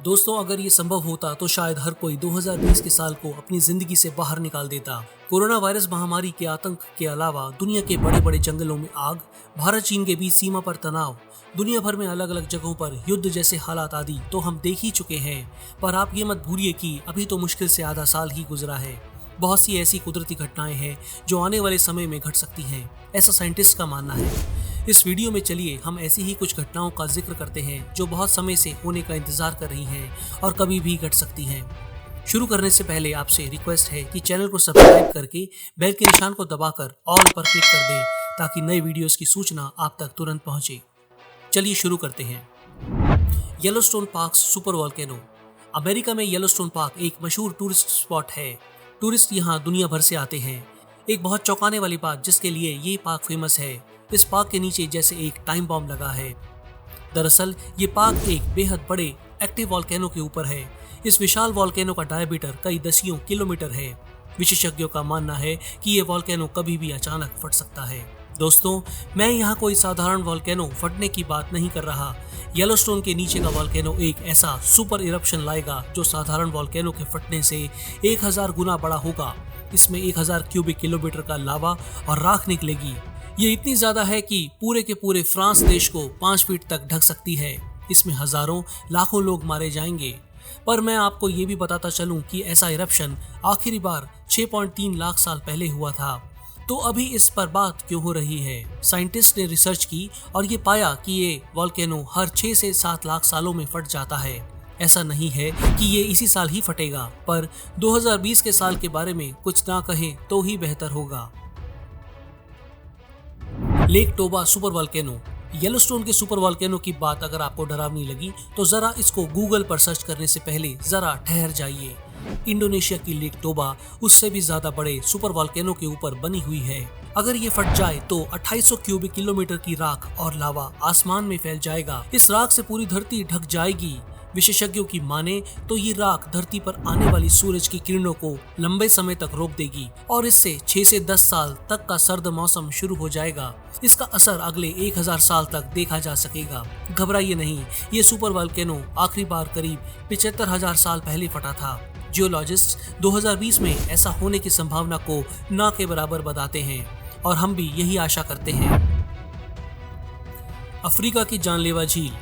दोस्तों, अगर ये संभव होता तो शायद हर कोई 2020 के साल को अपनी जिंदगी से बाहर निकाल देता। कोरोना वायरस महामारी के आतंक के अलावा दुनिया के बड़े बड़े जंगलों में आग, भारत चीन के बीच सीमा पर तनाव, दुनिया भर में अलग अलग जगहों पर युद्ध जैसे हालात आदि तो हम देख ही चुके हैं। पर आप ये मत भूलिए कि अभी तो मुश्किल से आधा साल ही गुजरा है। बहुत सी ऐसी कुदरती घटनाएं हैं जो आने वाले समय में घट सकती हैं, ऐसा साइंटिस्ट का मानना है। इस वीडियो में चलिए हम ऐसी ही कुछ घटनाओं का जिक्र करते हैं जो बहुत समय से होने का इंतजार कर रही हैं और कभी भी घट सकती हैं। शुरू करने से पहले आपसे रिक्वेस्ट है कि चैनल को सब्सक्राइब करके बेल के निशान को दबाकर ऑल पर क्लिक कर दें ताकि नए वीडियोस की सूचना आप तक तुरंत पहुंचे। चलिए शुरू करते हैं। Yellowstone park super volcano. America में येलोस्टोन पार्क एक मशहूर टूरिस्ट स्पॉट है। टूरिस्ट यहाँ दुनिया भर से आते हैं। एक बहुत चौंकाने वाली बात जिसके लिए ये पार्क फेमस है, इस पार्क के नीचे जैसे एक टाइम बॉम्ब लगा है। दरअसल ये पार्क एक बेहद बड़े एक्टिव वोल्केनो के ऊपर है। इस विशाल वोल्केनो का डायमीटर कई दसियों किलोमीटर है। विशेषज्ञों का मानना है कि ये वोल्केनो कभी भी अचानक फट सकता है। दोस्तों, मैं यहाँ कोई साधारण वोल्केनो फटने की बात नहीं कर रहा। येलोस्टोन के नीचे का वोल्केनो एक ऐसा सुपर इरप्शन लाएगा जो साधारण वोल्केनो के फटने से 1000 गुना बड़ा होगा। इसमें 1000 क्यूबिक किलोमीटर का लावा और राख निकलेगी। ये इतनी ज्यादा है कि पूरे के पूरे फ्रांस देश को 5 फीट तक ढक सकती है। इसमें हजारों लाखों लोग मारे जाएंगे। पर मैं आपको ये भी बताता चलूं कि ऐसा इरप्शन आखिरी बार 6.3 लाख साल पहले हुआ था। तो अभी इस पर बात क्यों हो रही है? साइंटिस्ट ने रिसर्च की और ये पाया कि ये वोल्केनो हर 6 से 7 लाख सालों में फट जाता है। ऐसा नहीं है कि ये इसी साल ही फटेगा, पर 2020 के साल के बारे में कुछ ना कहें तो ही बेहतर होगा। Lake Toba super volcano. Yellowstone के सुपर वोल्केनो की बात अगर आपको डरावनी लगी तो जरा इसको गूगल पर सर्च करने से पहले जरा ठहर जाइए। इंडोनेशिया की लेक टोबा उससे भी ज्यादा बड़े सुपर वोल्केनो के ऊपर बनी हुई है। अगर ये फट जाए तो 2800 क्यूबिक किलोमीटर की राख और लावा आसमान में फैल जाएगा। इस राख से पूरी धरती ढक जाएगी। विशेषज्ञों की माने तो ये राख धरती पर आने वाली सूरज की किरणों को लंबे समय तक रोक देगी और इससे 6 से 10 साल तक का सर्द मौसम शुरू हो जाएगा। इसका असर अगले 1000 साल तक देखा जा सकेगा। घबराइए नहीं, ये सुपर वोल्केनो आखिरी बार करीब 75,000 साल पहले फटा था। जियोलॉजिस्ट 2020 में ऐसा होने की संभावना को ना के बराबर बताते हैं और हम भी यही आशा करते हैं। अफ्रीका की जानलेवा झील।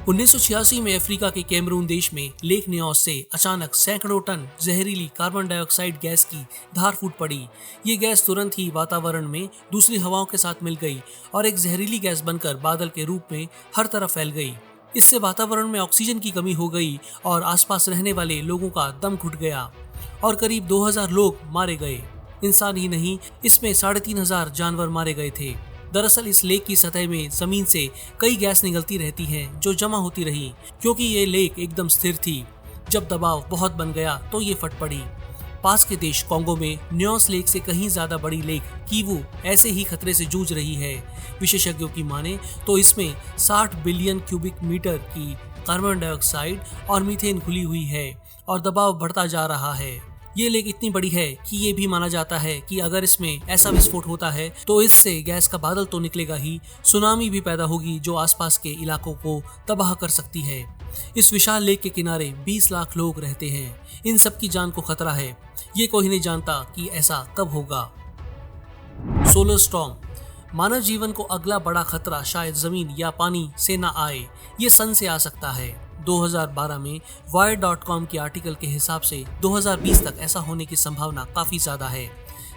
1986 में अफ्रीका के कैमरून देश में लेक न्योस से अचानक सैकड़ों टन जहरीली कार्बन डाइऑक्साइड गैस की धार फूट पड़ी। ये गैस तुरंत ही वातावरण में दूसरी हवाओं के साथ मिल गई और एक जहरीली गैस बनकर बादल के रूप में हर तरफ फैल गई। इससे वातावरण में ऑक्सीजन की कमी हो गई और आसपास रहने वाले लोगों का दम घुट गया और करीब 2000 लोग मारे गए। इंसान ही नहीं, इसमें 3500 जानवर मारे गए थे। दरअसल इस लेक की सतह में जमीन से कई गैस निकलती रहती हैं जो जमा होती रही क्योंकि ये लेक एकदम स्थिर थी। जब दबाव बहुत बन गया तो ये फट पड़ी। पास के देश कॉन्गो में न्योस लेक से कहीं ज्यादा बड़ी लेक कीवू ऐसे ही खतरे से जूझ रही है। विशेषज्ञों की माने तो इसमें 60 बिलियन क्यूबिक मीटर की कार्बन डाइऑक्साइड और मीथेन घुली हुई है और दबाव बढ़ता जा रहा है। ये लेक इतनी बड़ी है कि ये भी माना जाता है कि अगर इसमें ऐसा विस्फोट होता है तो इससे गैस का बादल तो निकलेगा ही, सुनामी भी पैदा होगी जो आसपास के इलाकों को तबाह कर सकती है। इस विशाल लेक के किनारे 20 लाख लोग रहते हैं। इन सब की जान को खतरा है। ये कोई नहीं जानता कि ऐसा कब होगा। Solar storm. मानव जीवन को अगला बड़ा खतरा शायद जमीन या पानी से ना आए, ये सन से आ सकता है। 2012 में Wired.com के आर्टिकल के हिसाब से 2020 तक ऐसा होने की संभावना काफी ज्यादा है।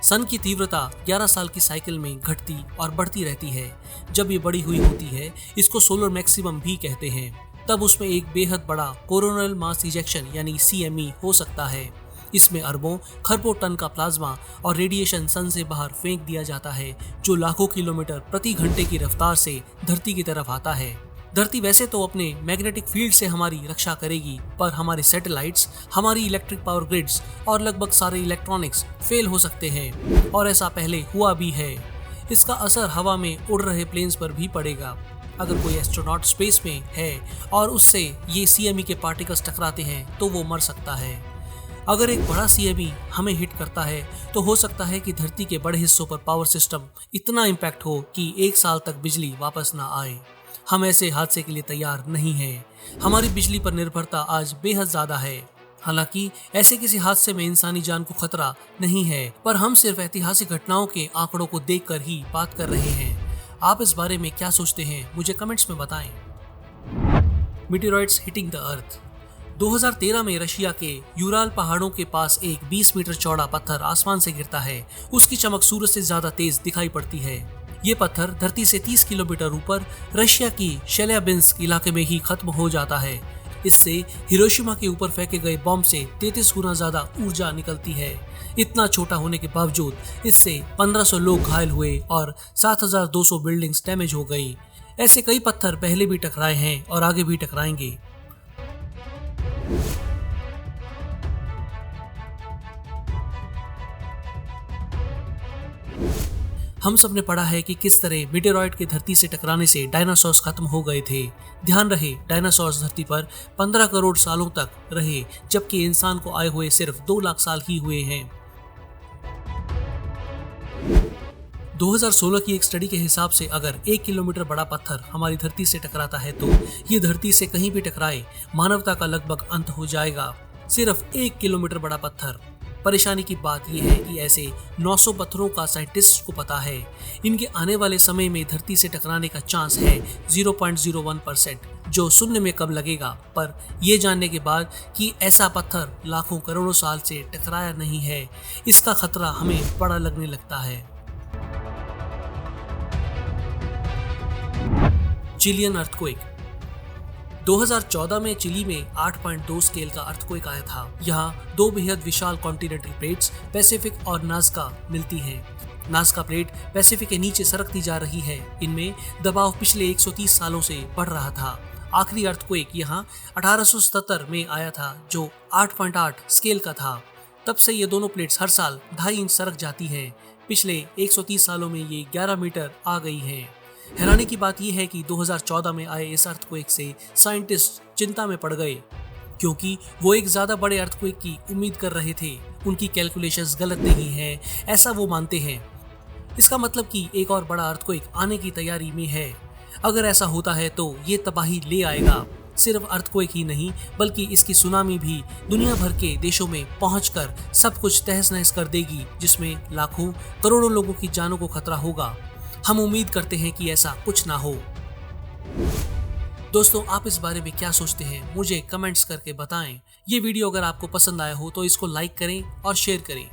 सन की तीव्रता 11 साल की साइकिल में घटती और बढ़ती रहती है। जब ये बड़ी हुई होती है, इसको सोलर मैक्सिमम भी कहते हैं। तब उसमें एक बेहद बड़ा कोरोनल मास इजेक्शन यानी CME हो सकता है। इसमें अरबों खरबों टन का प्लाज्मा और रेडिएशन सन से बाहर फेंक दिया जाता है जो लाखों किलोमीटर प्रति घंटे की रफ्तार से धरती की तरफ आता है। धरती वैसे तो अपने मैग्नेटिक फील्ड से हमारी रक्षा करेगी, पर हमारे सैटेलाइट्स, हमारी इलेक्ट्रिक पावर ग्रिड्स और लगभग सारे इलेक्ट्रॉनिक्स फेल हो सकते हैं और ऐसा पहले हुआ भी है। इसका असर हवा में उड़ रहे प्लेन्स पर भी पड़ेगा। अगर कोई एस्ट्रोनॉट स्पेस में है और उससे ये CME के पार्टिकल्स टकराते हैं तो वो मर सकता है। अगर एक बड़ा CME हमें हिट करता है तो हो सकता है कि धरती के बड़े हिस्सों पर पावर सिस्टम इतना इम्पैक्ट हो कि 1 साल तक बिजली वापस ना आए। हम ऐसे हादसे के लिए तैयार नहीं हैं। हमारी बिजली पर निर्भरता आज बेहद ज्यादा है। हालांकि ऐसे किसी हादसे में इंसानी जान को खतरा नहीं है, पर हम सिर्फ ऐतिहासिक घटनाओं के आंकड़ों को देखकर ही बात कर रहे हैं। आप इस बारे में क्या सोचते हैं, मुझे कमेंट्स में बताएं। Meteoroids hitting the earth. 2013 में रशिया के यूराल पहाड़ों के पास एक 20 मीटर चौड़ा पत्थर आसमान से गिरता है। उसकी चमक सूरज से ज्यादा तेज दिखाई पड़ती है। ये पत्थर धरती से 30 किलोमीटर ऊपर रशिया की शेल्याबिंस्क इलाके में ही खत्म हो जाता है। इससे हिरोशिमा के ऊपर फेंके गए बॉम्ब से 33 गुना ज्यादा ऊर्जा निकलती है। इतना छोटा होने के बावजूद इससे 1500 लोग घायल हुए और 7200 बिल्डिंग्स डैमेज हो गई। ऐसे कई पत्थर पहले भी टकराए हैं और आगे भी टकराएंगे। हम सब ने पढ़ा है कि किस तरह मीटेरॉइड के धरती से टकराने से डायनासोर्स खत्म हो गए थे। ध्यान रहे, डायनासोर्स धरती पर 15 करोड़ सालों तक रहे, जबकि इंसान को आए हुए सिर्फ 2 लाख साल ही हुए हैं। 2016 की एक स्टडी के हिसाब से अगर 1 किलोमीटर बड़ा पत्थर हमारी धरती से टकराता है तो ये धरती से कहीं भी टकराए, मानवता का लगभग अंत हो जाएगा। सिर्फ 1 किलोमीटर बड़ा पत्थर। परेशानी की बात यह है कि ऐसे 900 पत्थरों का साइंटिस्ट को पता है। इनके आने वाले समय में धरती से टकराने का चांस है 0.01%, जो सुनने में कम लगेगा, पर यह जानने के बाद कि ऐसा पत्थर लाखों करोड़ों साल से टकराया नहीं है, इसका खतरा हमें बड़ा लगने लगता है। Chilean earthquake. 2014 में चिली में 8.2 स्केल का अर्थक्वेक आया था। यहाँ 2 बेहद विशाल कॉन्टिनेंटल प्लेट्स पैसिफिक और नाज़का मिलती हैं। नाज़का प्लेट पैसिफिक के नीचे सरकती जा रही है। इनमें दबाव पिछले 130 सालों से बढ़ रहा था। आखिरी अर्थक्वेक यहाँ 1877 में आया था, जो 8.8 स्केल का था। तब से ये दोनों प्लेट्स हर साल 2.5 इंच सरक जाती हैं। पिछले 130 सालों में ये 11 मीटर आ गई हैं। हैरानी की बात यह है कि 2014 में आए इस अर्थक्वेक से साइंटिस्ट चिंता में पड़ गए, क्योंकि वो एक ज्यादा बड़े अर्थक्वेक की उम्मीद कर रहे थे। उनकी कैलकुलेशंस गलत नहीं है, ऐसा वो मानते हैं। इसका मतलब कि एक और बड़ा अर्थक्वेक आने की तैयारी में है। अगर ऐसा होता है तो ये तबाही ले आएगा। सिर्फ अर्थक्वेक ही नहीं, बल्कि इसकी सुनामी भी दुनिया भर के देशों में पहुंचकर सब कुछ तहस नहस कर देगी, जिसमें लाखों करोड़ों लोगों की जानों को खतरा होगा। हम उम्मीद करते हैं कि ऐसा कुछ ना हो। दोस्तों, आप इस बारे में क्या सोचते हैं, मुझे कमेंट्स करके बताएं। ये वीडियो अगर आपको पसंद आया हो तो इसको लाइक करें और शेयर करें।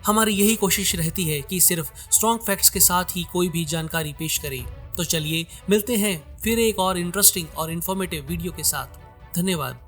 हमारी यही कोशिश रहती है कि सिर्फ स्ट्रॉन्ग फैक्ट्स के साथ ही कोई भी जानकारी पेश करें। तो चलिए मिलते हैं फिर एक और इंटरेस्टिंग और इन्फॉर्मेटिव वीडियो के साथ। धन्यवाद।